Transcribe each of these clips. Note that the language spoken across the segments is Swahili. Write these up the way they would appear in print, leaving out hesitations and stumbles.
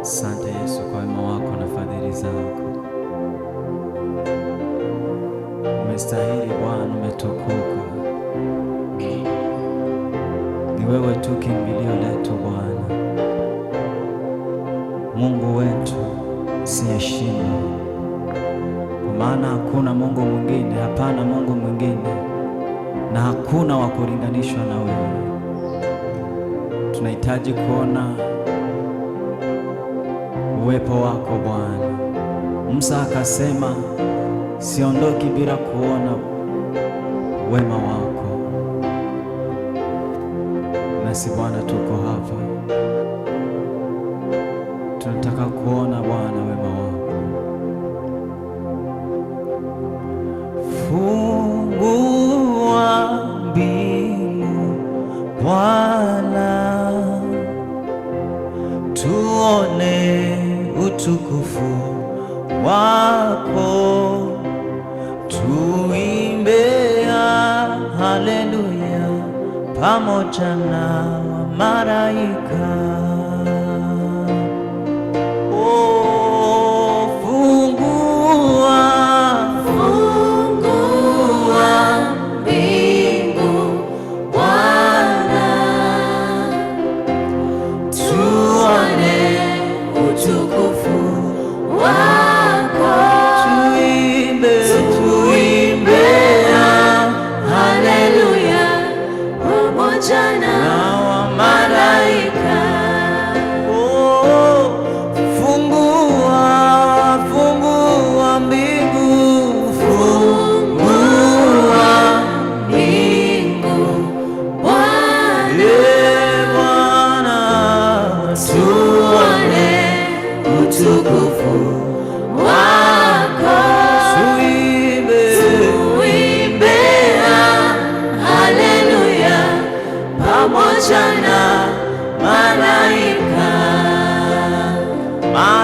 Asante Yesu kwa wema wako na fadhili zako. Umestahili Bwana, umetukuka. Ni wewe tu kimbilio letu Bwana, Mungu wetu siyeshindwa, kwa maana hakuna Mungu mwingine, hapana Mungu mwingine, na hakuna wa kulinganishwa na wewe. Tunahitaji kuona uwepo wako Bwana. Musa akasema, siondoki bila kuona wema wako. Nasi Bwana tuko hapa, tunataka kuona Bwana wema wako. Fungua mbingu Bwana, tuone utukufu wako, tuimbe haleluya pamoja na malaika.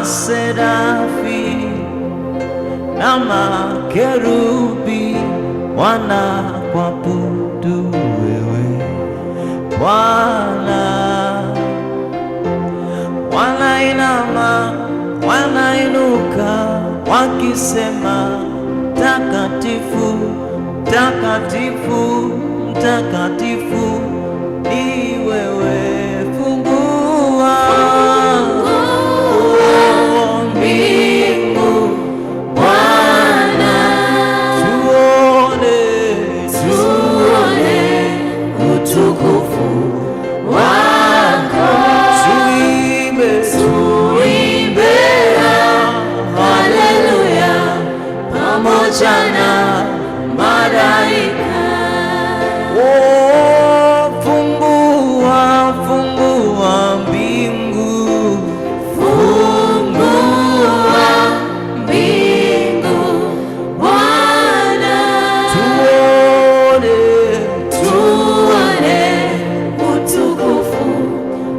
Maserafi na makerubi wanakuabudu wewe Bwana, wanainama wanainuka wakisema, takatifu takatifu takatifu ni wewe. Fungua mbingu Bwana, tuone utukufu wako, tuimbe haleluya pamoja na malaika. Fungua mbingu Bwana, tuone utukufu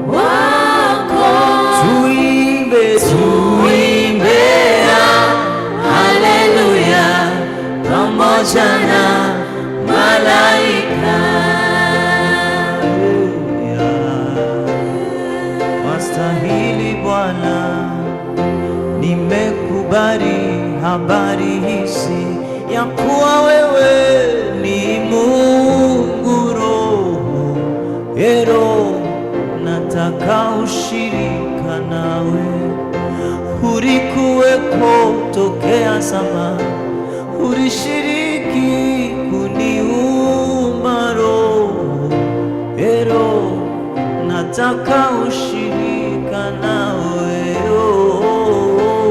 wako, tuimbe haleluya pamoja na malaika. Wastahili Bwana, nimekubali habari hizi ya kuwa wewe ni Mungu Roho. Ero, nataka ushirika nawe, ulikuwepo tokea zamani, ulishiriki kuniumba Roho. Ero, nataka ushirika nawe,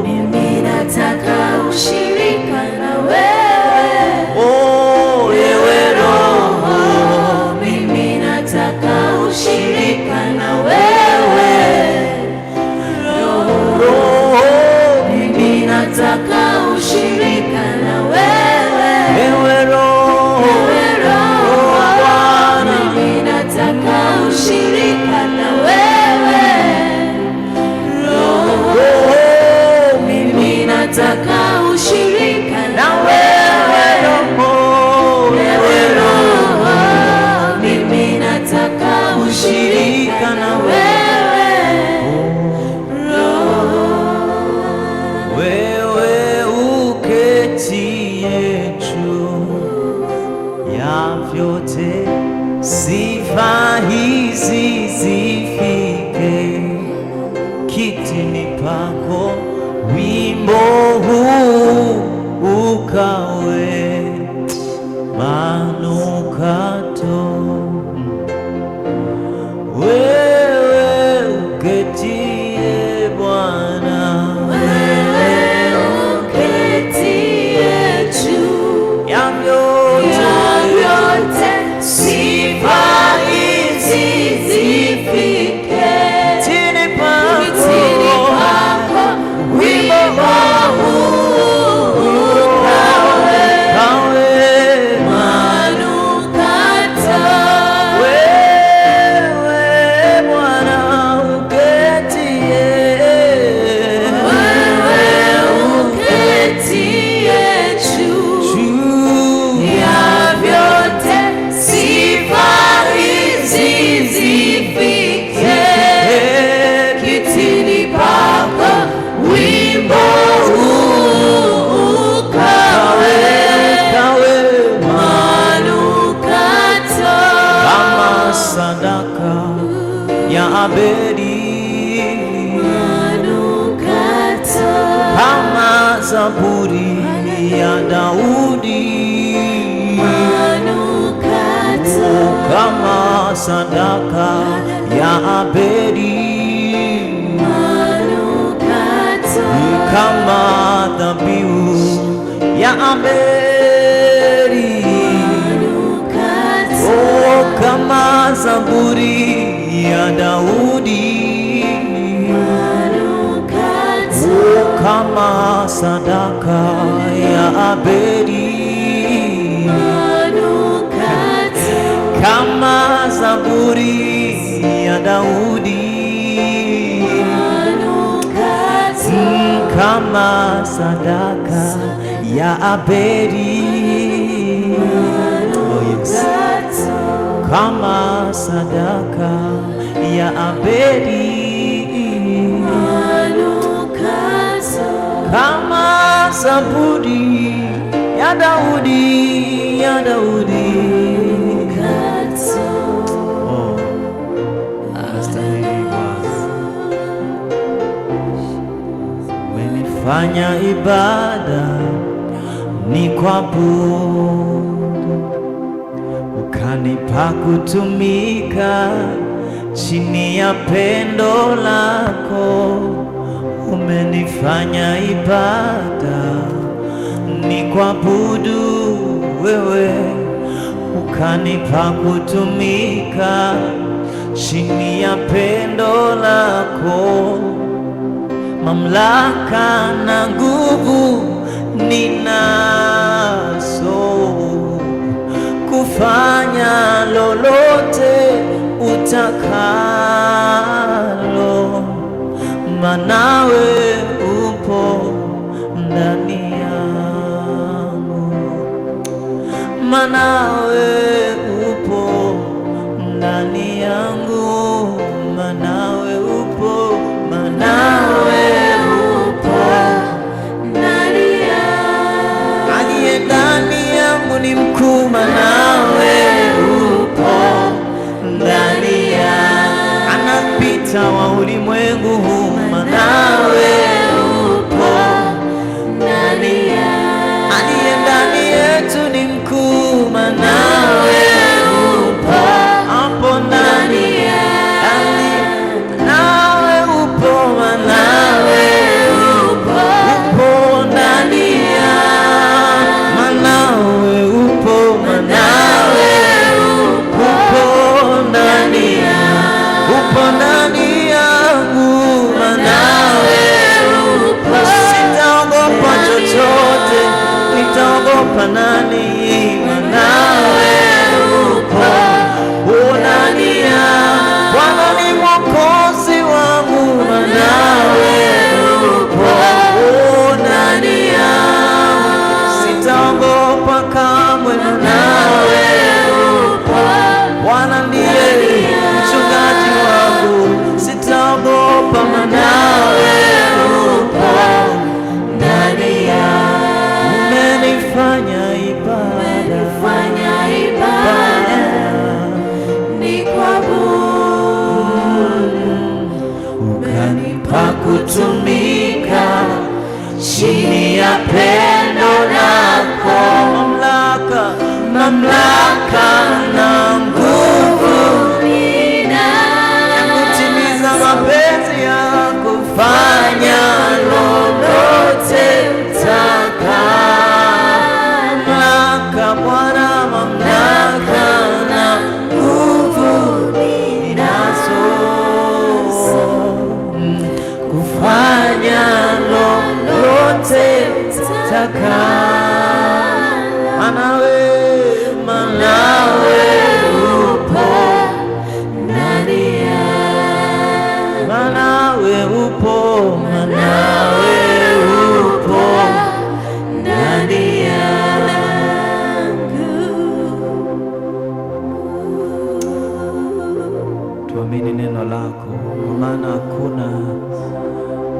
mimi nataka ushirika na wewe, ewe Roho, mimi nataka ushirika na wewe, mimi nataka ushirika na wewe, ewe Roho, mimi nataka ushirika na wewe. kitini pako, wimbo huu ukawe manukato. Wewe uketie Bwana, wewe uketie juu ya vyote, sifa hizi zifike kitini pako, wimbo huu ukawe manukato. wewe Bwana uketie, Wewe uketie juu ya vyote, sifa hizi zifike kitini pako, wimbo huu ukawe manukato. kama sadaka ya Abeli, Manukato. kama zaburi ya Daudi, Manukato. kama sadaka ya Abeli, Manukato. kama dhabihu ya Abeli, Manukato. kama zaburi ya Daudi, Manukato. kama sadaka ya Abeli, Manukato. kama zaburi ya Daudi, Manukato. kama sadaka ya Abeli, oh yes, kama sadaka ya Abeli, Manukato. kama zaburi ya Daudi, ya Daudi. Oh, anastahili Bwana. Umenifanya ibada ni kuabudu, ukanipa kutumika chini ya pendo lako. Umenifanya ibada ni kuabudu wewe, ukanipa kutumika chini ya pendo lako. Mamlaka na nguvu ninazo, kufanya lolote utakalo, manawe upo ndani yangu, manawe upo ndani yangu, manawe upo, manawe aliye ndani yangu ni mkuu, manawe upo ndani yangu, anapita wa ulimwengu huu, manawe upo ndani yangu, aliye ndani yetu ni mkuu, manawe upo hapo ndani yangu, nawe upo, manawe upo ndani yangu, manawe upo, manawe upo ndani yangu, upo ndani yangu, manawe upo. Sitaogopa chochote, nitaogopa nani? Manawe upo ndani yangu, Bwana ni mwokozi wangu, manawe upo ndani yangu, sitaogopa kamwe, manawe upo. Bwana ndiye mchungaji wangu, sitaogopa, manawe upo ndani yangu. Umenifanya ibada kutumika chini ya pendo lako, mamlaka na nguvu ya kutimiza mapenzi yako, fanya lolote utaka. Mamlaka Bwana, mamlaka na nguvu ninazo, kufanya lolote utaka. Manawe upo ndani yangu, manawe upo ndani yangu. Tuamini neno lako, kwa maana hakuna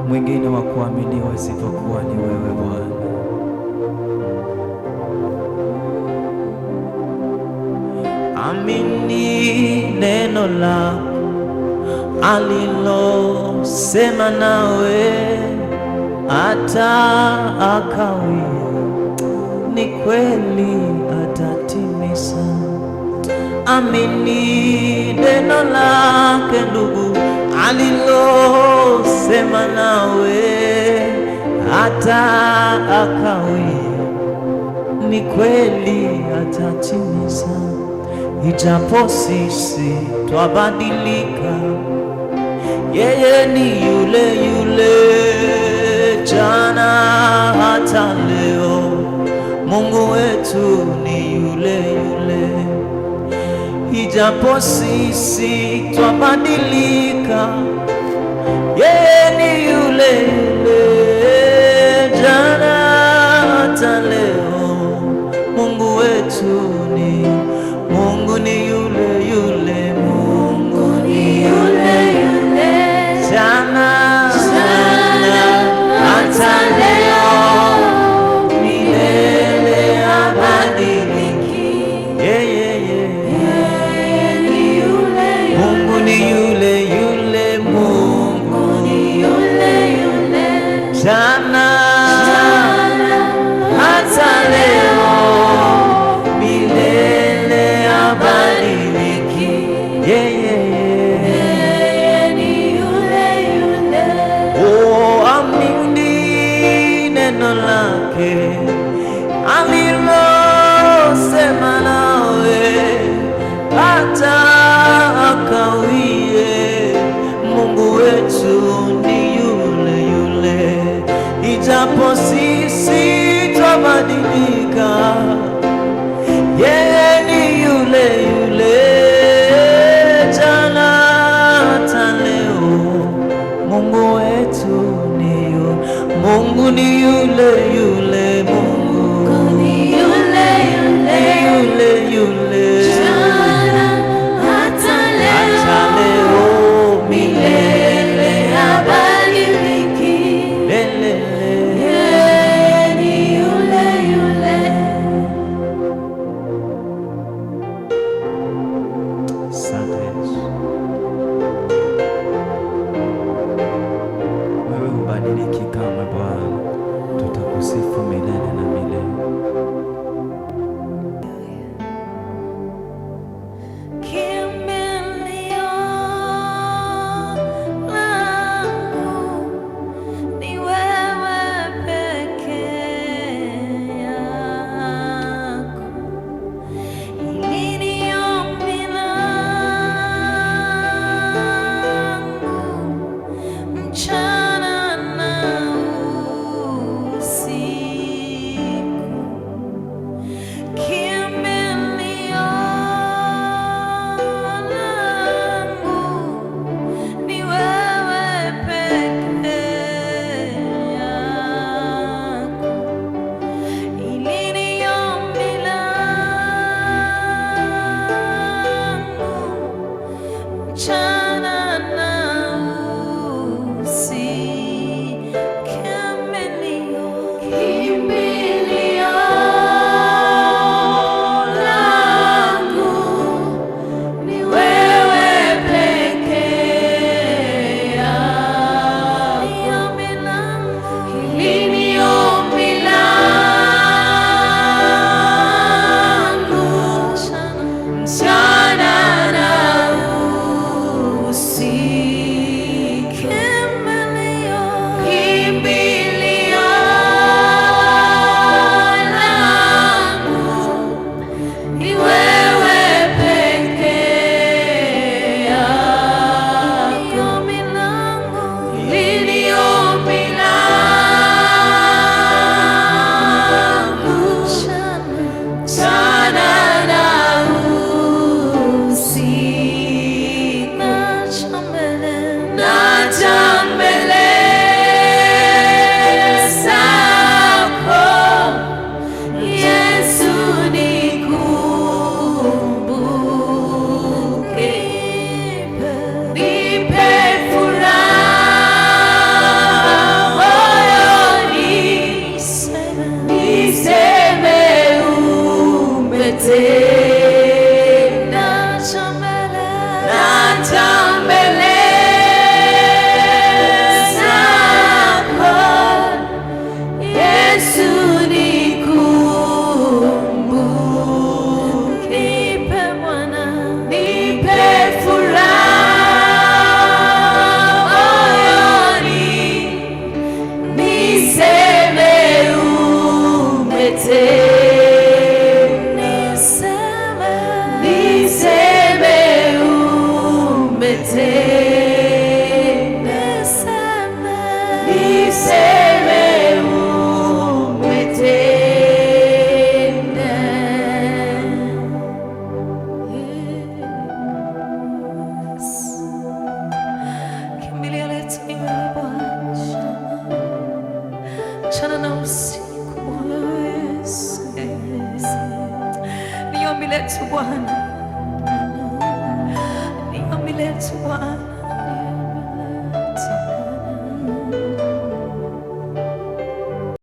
mwingine wa kuaminiwa isipokuwa ni wewe Bwana. Amini neno lako alilosema nawe, hata akawia, ni kweli atatimiza. Amini neno lake ndugu, alilosema nawe, hata akawia, ni kweli atatimiza. Ijapo sisi twabadilika, yeye ni yule yule jana hata leo. Mungu wetu ni yule yule. Ijapo sisi twabadilika, yeye ni yule yule jana hata leo. Mungu wetu ni Mungu ni yule yule, Mungu ni yule yule jana hata leo, milele habadiliki. Yeye ni yule yule, Mungu ni yule yule, Mungu ni yule yule jana hata leo, yeye ni yule yule. Oh, amini neno lake alilosema nawe, hata akawie. Mungu wetu ni yule yule. Ijapo sisi twabadilika, yeye ni yule yule jana hata leo. Mungu wetu ni yule, Mungu ni yule yule, Mungu ni yule yule, yule yule jana hata leo, milele habadiliki. Yeye ni yule yule. Asante Yesu, wewe hubadiliki kamwe Bwana, tutakusifu milele na milele. Mchana na letu Bwana, ni ombi letu Bwana.